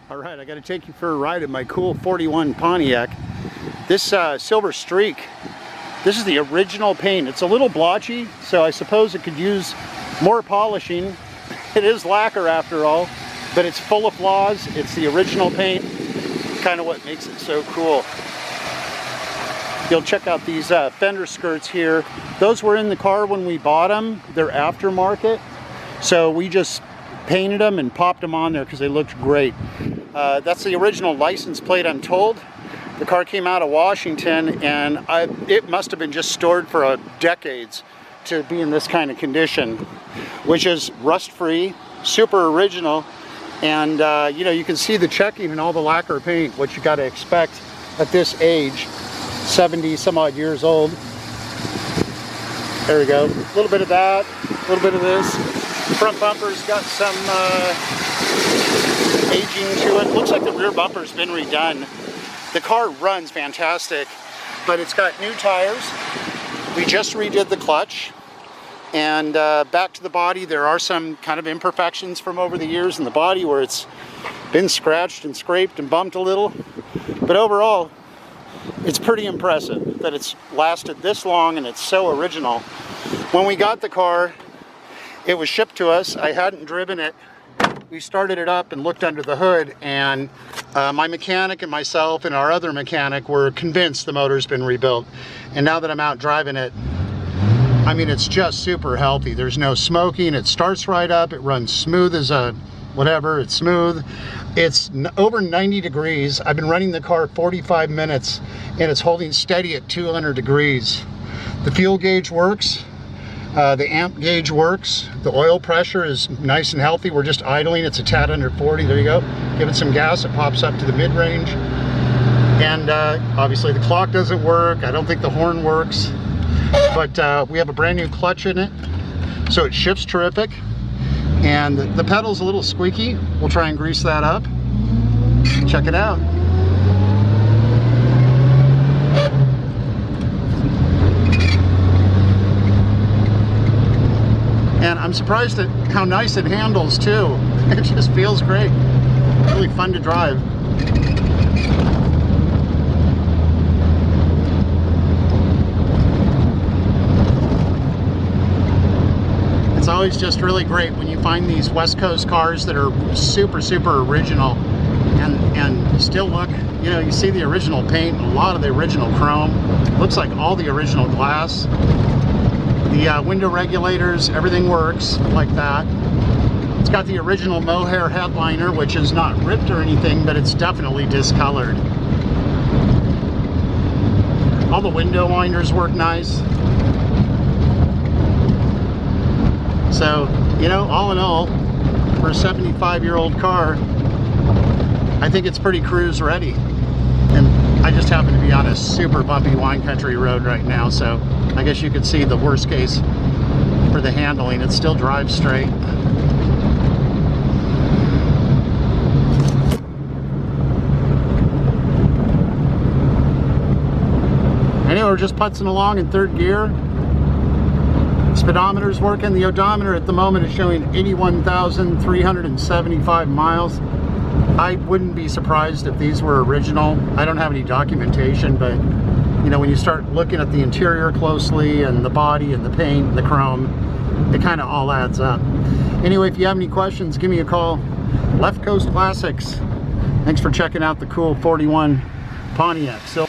All right, I got to take you for a ride in my cool 41 Pontiac. This silver streak, this is the original paint. It's a little blotchy, so I suppose it could use more polishing. It is lacquer after all, but it's full of flaws. It's the original paint, kind of what makes it so cool. You'll check out these fender skirts here. Those were in the car when we bought them. They're aftermarket, so we just painted them and popped them on there because they looked great. That's the original license plate, I'm told. The car came out of Washington, and it must have been just stored for decades to be in this kind of condition, which is rust-free, super original, and you know, you can see the checking and all the lacquer paint, what you got to expect at this age, 70 some odd years old. There we go. A little bit of that, a little bit of this. Front bumper's got some aging to it. Looks like the rear bumper's been redone. The car runs fantastic, but it's got new tires. We just redid the clutch. And back to the body, there are some kind of imperfections from over the years in the body where it's been scratched and scraped and bumped a little. But overall, it's pretty impressive that it's lasted this long and it's so original. When we got the car, it was shipped to us. I hadn't driven it. We started it up and looked under the hood, and my mechanic and myself and our other mechanic were convinced the motor's been rebuilt. And now that I'm out driving it, I mean, it's just super healthy. There's no smoking. It starts right up. It runs smooth as a whatever. It's smooth. It's over 90 degrees. I've been running the car 45 minutes, and it's holding steady at 200 degrees. The fuel gauge works. The amp gauge works. The oil pressure is nice and healthy. We're just idling. It's a tad under 40. There you go. Give it some gas. It pops up to the mid-range. And obviously the clock doesn't work. I don't think the horn works. But we have a brand new clutch in it, so it shifts terrific. And the pedal's a little squeaky. We'll try and grease that up. Check it out. And I'm surprised at how nice it handles too. It just feels great. Really fun to drive. It's always just really great when you find these West Coast cars that are super, super original and still look, you know, you see the original paint, a lot of the original chrome. Looks like all the original glass. The window regulators, everything works like that. It's got the original mohair headliner, which is not ripped or anything, but it's definitely discolored. All the window winders work nice. So, you know, all in all, for a 75-year-old car, I think it's pretty cruise ready. And I just happen to be on a super bumpy wine country road right now, so I guess you could see the worst case for the handling. It still drives straight. Anyway, we're just putzing along in third gear. Speedometer's working. The odometer at the moment is showing 81,375 miles. I wouldn't be surprised if these were original. I don't have any documentation, but you know, when you start looking at the interior closely and the body and the paint and the chrome, it kind of all adds up. Anyway, if you have any questions, give me a call. Left Coast Classics. Thanks for checking out the cool 41 Pontiac.